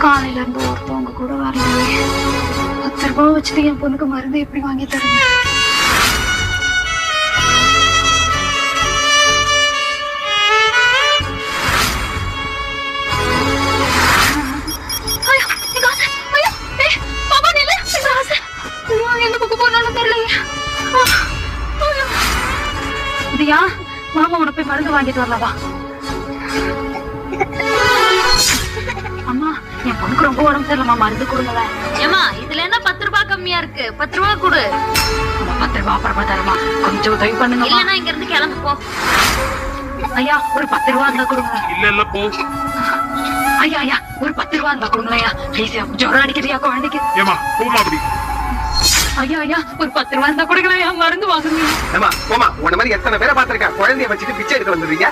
காலையில இருந்து ஒருத்தவங்க கூட வரலையே. 10 ரூபாய் வச்சுட்டு என் பொண்ணுக்கு மருந்து எப்படி வாங்கி தருங்க? தியா, மாமா உனக்கு போய் மருந்து வாங்கிட்டு வரலவா? அம்மா, என் பொண்ணுக்கு ரொம்ப உடம்பு சரியில்லம்மா, மருந்து கொடுங்களேன். ஏமா இதுல என்ன 10 ரூபாய் கம்மியா இருக்கு? 10 ரூபாய் கொடு. 10 ரூபாய் அப்புறமா தரமா, கொஞ்சம் உதவி பண்ணுங்க. இல்லன்னா இங்க இருந்து கிளம்பு போ. ஐயா, ஒரு 10 ரூபாய் இருந்தா கொடுங்க. இல்ல போ. ஐயா ஐயா, ஒரு 10 ரூபாய் இருந்தா கொடுங்களேன். ப்ளீஸ், ஜுரம் அடிக்குதுயா குழந்தைக்கு. ஏமா போமா அப்படி. ஐயா ஐயா, ஒரு 10 ரூபாய் இருந்தா கொடுங்களேன், மருந்து வாங்குங்க. போமா. உன்ன மாதிரி எத்தனை பேரை பாத்திருக்கேன், குழந்தைய வச்சுட்டு பிச்சை எடுக்க வந்துடுறீங்க.